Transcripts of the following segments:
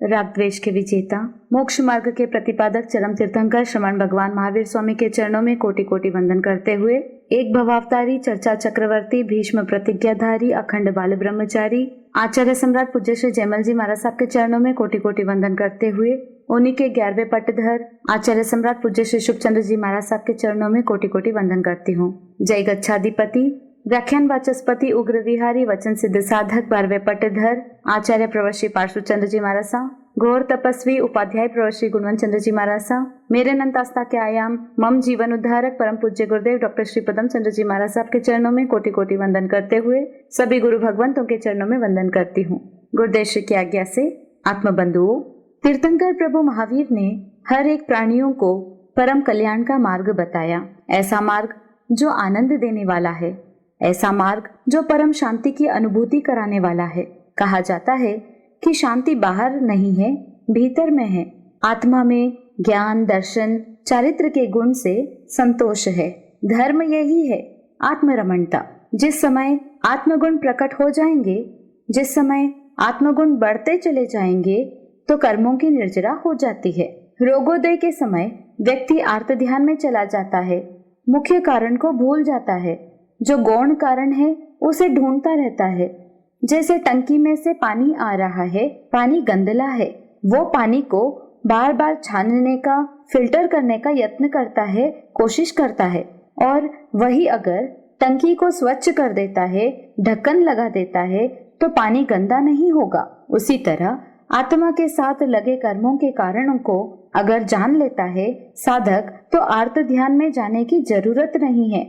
राग द्वेष के विजेता, मोक्ष मार्ग के प्रतिपादक चरम तीर्थंकर श्रमण भगवान महावीर स्वामी के चरणों में कोटि कोटि वंदन करते हुए, एक भवावतारी, चर्चा चक्रवर्ती, भीष्म प्रतिज्ञाधारी, अखंड बाल ब्रह्मचारी, आचार्य सम्राट पूज्य श्री जयमल जी महाराज साहब के चरणों में कोटि कोटि वंदन करते हुए, उन्हीं के 11वें पट्टधर आचार्य सम्राट पूज्य श्री शुभचंद्र जी महाराज साहब के चरणों में कोटि कोटि वंदन करती हूँ। जय गच्छाधिपति, व्याख्यान वाचस्पति, उग्र विहारी, वचन सिद्ध साधक, 12वें पट्टधर आचार्य प्रवश्री पार्श्वचंद्र जी महाराज साहब, घोर तपस्वी उपाध्याय प्रवश्री गुणवंत चंद्र जी महाराज साहब, मेरे अनंत आस्था के आयाम मम जीवन उद्धारक परम पूज्य गुरुदेव डॉक्टर श्री पदम चंद्र जी महाराज साहब के चरणों में कोटि कोटि वंदन करते हुए सभी गुरु भगवंतों के चरणों में वंदन करती हूँ। गुरुदेव श्री की आज्ञा से आत्मबंधुओं, तीर्थंकर प्रभु महावीर ने हर एक प्राणियों को परम कल्याण का मार्ग बताया। ऐसा मार्ग जो आनंद देने वाला है, ऐसा मार्ग जो परम शांति की अनुभूति कराने वाला है। कहा जाता है कि शांति बाहर नहीं है, भीतर में है। आत्मा में ज्ञान, दर्शन, चारित्र के गुण से संतोष है। धर्म यही है, आत्मरमणता। जिस समय आत्मगुण प्रकट हो जाएंगे, जिस समय आत्मगुण बढ़ते चले जाएंगे, तो कर्मों की निर्जरा हो जाती है। रोगोदय के समय व्यक्ति आर्त ध्यान में चला जाता है, मुख्य कारण को भूल जाता है, जो गौण कारण है उसे ढूंढता रहता है। जैसे टंकी में से पानी आ रहा है, पानी गंदला है, वो पानी को बार बार छानने का, फिल्टर करने का यत्न करता है, कोशिश करता है। और वही अगर टंकी को स्वच्छ कर देता है, ढक्कन लगा देता है, तो पानी गंदा नहीं होगा। उसी तरह आत्मा के साथ लगे कर्मों के कारणों को अगर जान लेता है साधक, तो आर्त ध्यान में जाने की जरूरत नहीं है।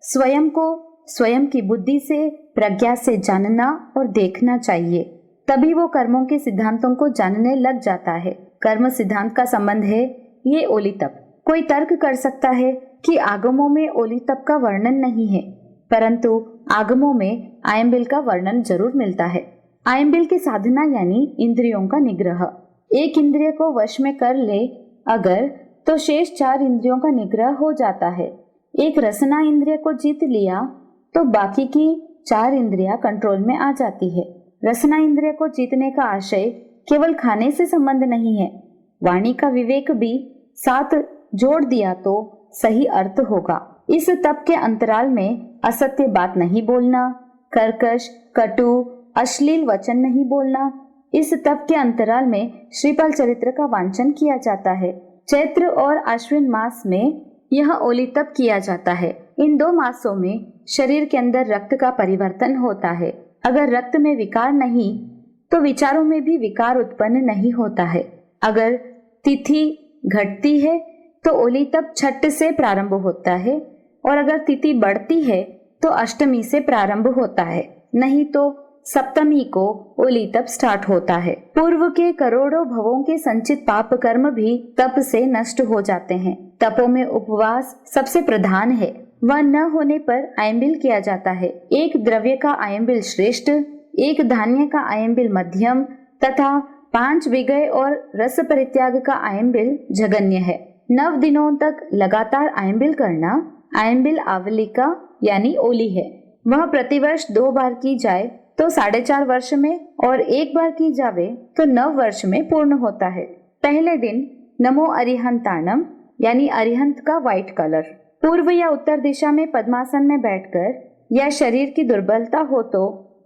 स्वयं को स्वयं की बुद्धि से, प्रज्ञा से जानना और देखना चाहिए, तभी वो कर्मों के सिद्धांतों को जानने लग जाता है। कर्म सिद्धांत का संबंध है ये ओली तप। कोई तर्क कर सकता है कि आगमों में ओली तप का वर्णन नहीं है, परंतु आगमों में आयम्बिल का वर्णन जरूर मिलता है। आयम्बिल की साधना यानी इंद्रियों का निग्रह। एक इंद्रिय को वश में कर ले अगर, तो शेष 4 इंद्रियों का निग्रह हो जाता है। एक रसना इंद्रिय को जीत लिया तो बाकी की 4 इंद्रियां कंट्रोल में आ जाती है। रसना इंद्रिय को जीतने का आशय केवल खाने से संबंध नहीं है, वाणी का विवेक भी साथ जोड़ दिया तो सही अर्थ होगा। इस तप के अंतराल में असत्य बात नहीं बोलना, कर्कश, कटु, अश्लील वचन नहीं बोलना। इस तप के अंतराल में श्रीपाल चरित्र का वांचन किया जाता है। चैत्र और आश्विन मास में यह ओली तप किया जाता है। इन 2 मासों में शरीर के अंदर रक्त का परिवर्तन होता है। अगर रक्त में विकार नहीं, तो विचारों में भी विकार उत्पन्न नहीं होता है। अगर तिथि घटती है तो ओली तप छठ से प्रारंभ होता है, और अगर तिथि बढ़ती है तो अष्टमी से प्रारंभ होता है, नहीं तो सप्तमी को ओली तप स्टार्ट होता है। पूर्व के करोड़ों भवों के संचित पाप कर्म भी तप से नष्ट हो जाते हैं। तपों में उपवास सबसे प्रधान है। वह न होने पर आयम्बिल किया जाता है। एक द्रव्य का आयम्बिल श्रेष्ठ, एक धान्य का आयम्बिल मध्यम तथा 5 विगय और रस परित्याग का आयम्बिल जघन्य है। 9 दिनों तक लगातार आयम्बिल करना आयम्बिल आवलिका यानी ओली है। वह प्रतिवर्ष 2 बार की जाए तो 4.5 वर्ष में, और 1 बार की जावे तो 9 वर्ष में पूर्ण होता है। पहले दिन नमो अरिहंताणम यानी अरिहंत का व्हाइट कलर। पूर्व या उत्तर दिशा में पद्मासन में बैठकर, या शरीर की दुर्बलता हो तो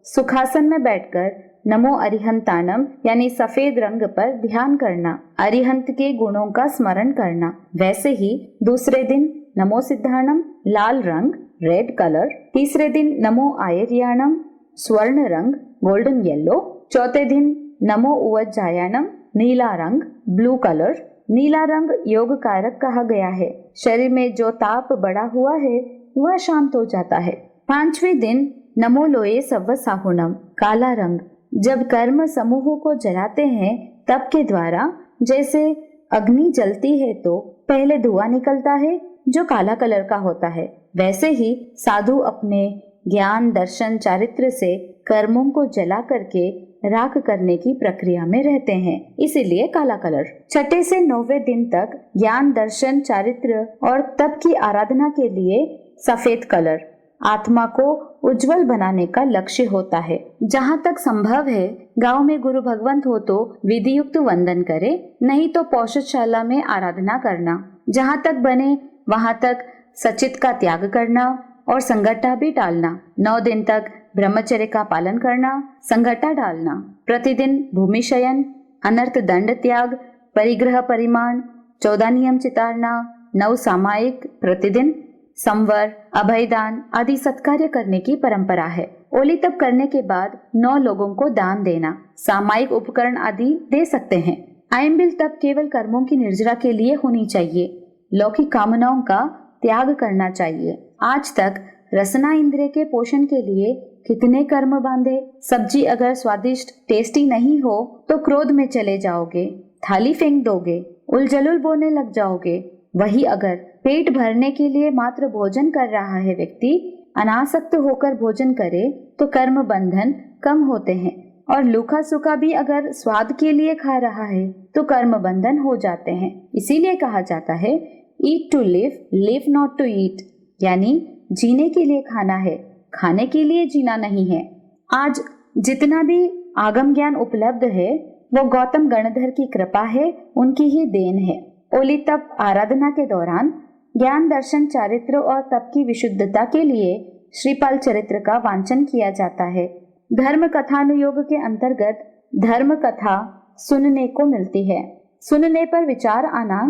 सुखासन में बैठकर नमो अरिहंताणम यानी सफेद रंग पर ध्यान करना, अरिहंत के गुणों का स्मरण करना। वैसे ही दूसरे दिन नमो सिद्धाणम लाल रंग, रेड कलर। तीसरे दिन नमो आयर्याणम स्वर्ण रंग, गोल्डन येलो। चौथे दिन नमो उवज्जायाणम नीला रंग, ब्लू कलर। नीला रंग योग कारक कहा गया है। शरीर में जो ताप बढ़ा हुआ है वह शांत हो जाता है। 5वें दिन नमो लोये सव्व साहुणम, काला रंग। जब कर्म समूह को जलाते हैं तप के द्वारा, जैसे अग्नि जलती है तो पहले धुआं निकलता है जो काला कलर का होता है, वैसे ही साधु अपने ज्ञान, दर्शन, चारित्र से कर्मों को जला करके राख करने की प्रक्रिया में रहते हैं, इसीलिए काला कलर। 6 से 9वें दिन तक ज्ञान, दर्शन, चारित्र और तप की आराधना के लिए सफेद कलर आत्मा को उज्जवल बनाने का लक्ष्य होता है। जहाँ तक संभव है गांव में गुरु भगवंत हो तो विधि युक्त वंदन करे, नहीं तो पौषधशाला में आराधना करना। जहाँ तक बने वहां तक सचित का त्याग करना और संगठा भी डालना। 9 दिन तक ब्रह्मचर्य का पालन करना, संगठा डालना। प्रतिदिन भूमि शयन, अनर्थ दंड त्याग, परिग्रह परिमाण, 14 नियम चितारना, 9 सामायिक प्रतिदिन, संवर, अभयदान आदि सत्कार्य करने की परंपरा है। ओली तप करने के बाद 9 लोगों को दान देना, सामायिक उपकरण आदि दे सकते हैं। आयंबिल तप केवल कर्मों की निर्जरा के लिए होनी चाहिए। लौकिक कामनाओं का त्याग करना चाहिए। आज तक रसना इंद्रिय के पोषण के लिए कितने कर्म बांधे। सब्जी अगर स्वादिष्ट टेस्टी नहीं हो तो क्रोध में चले जाओगे, थाली फेंक दोगे, उलझुल बोलने लग जाओगे। वही अगर पेट भरने के लिए मात्र भोजन कर रहा है व्यक्ति, अनासक्त होकर भोजन करे तो कर्म बंधन कम होते हैं। और लूखा सूखा भी अगर स्वाद के लिए खा रहा है तो कर्म बंधन हो जाते हैं। इसीलिए कहा जाता है eat to live, live not to eat, यानी जीने के लिए खाना है, खाने के लिए जीना नहीं है। आज जितना भी आगम ज्ञान उपलब्ध है वो गौतम गणधर की कृपा है, उनकी ही देन है। ओली तप आराधना के दौरान ज्ञान दर्शन चारित्र और तप की विशुद्धता के लिए श्रीपाल चरित्र का वांचन किया जाता है। धर्म कथानुयोग के अंतर्गत धर्म कथा सुनने को मिलती है। सुनने पर विचार आना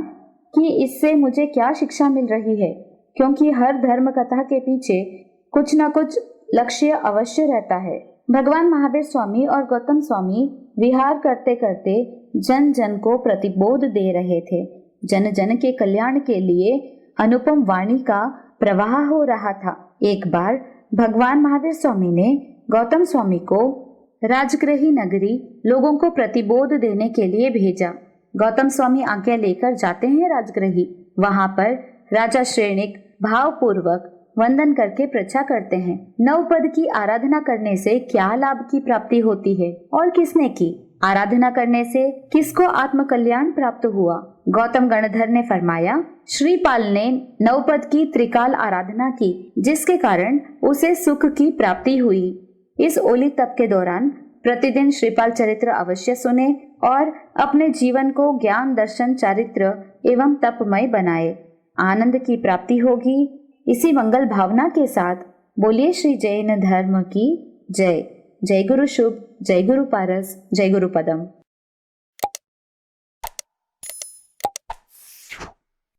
कि इससे मुझे क्या शिक्षा मिल रही है, क्योंकि हर धर्म कथा के पीछे कुछ न कुछ लक्ष्य अवश्य रहता है। भगवान महावीर स्वामी और गौतम स्वामी विहार करते करते जन जन को प्रतिबोध दे रहे थे। जन जन के कल्याण के लिए अनुपम वाणी का प्रवाह हो रहा था। एक बार भगवान महावीर स्वामी ने गौतम स्वामी को राजगृही नगरी लोगों को प्रतिबोध देने के लिए भेजा। गौतम स्वामी आज्ञा लेकर जाते हैं राजगृही। वहां पर राजा श्रेणिक भावपूर्वक वंदन करके पृच्छा करते हैं, 9 पद की आराधना करने से क्या लाभ की प्राप्ति होती है और किसने की? आराधना करने से किसको आत्म कल्याण प्राप्त हुआ? गौतम गणधर ने फरमाया, श्रीपाल ने 9 पद की त्रिकाल आराधना की, जिसके कारण उसे सुख की प्राप्ति हुई। इस ओली तप के दौरान प्रतिदिन श्रीपाल चरित्र अवश्य सुने और अपने जीवन को ज्ञान दर्शन चारित्र एवं तपमय बनाए। आनंद की प्राप्ति होगी। इसी मंगल भावना के साथ बोलिए श्री जैन धर्म की जय। जय गुरु शुभ, जय गुरु पारस, जय गुरु पदम।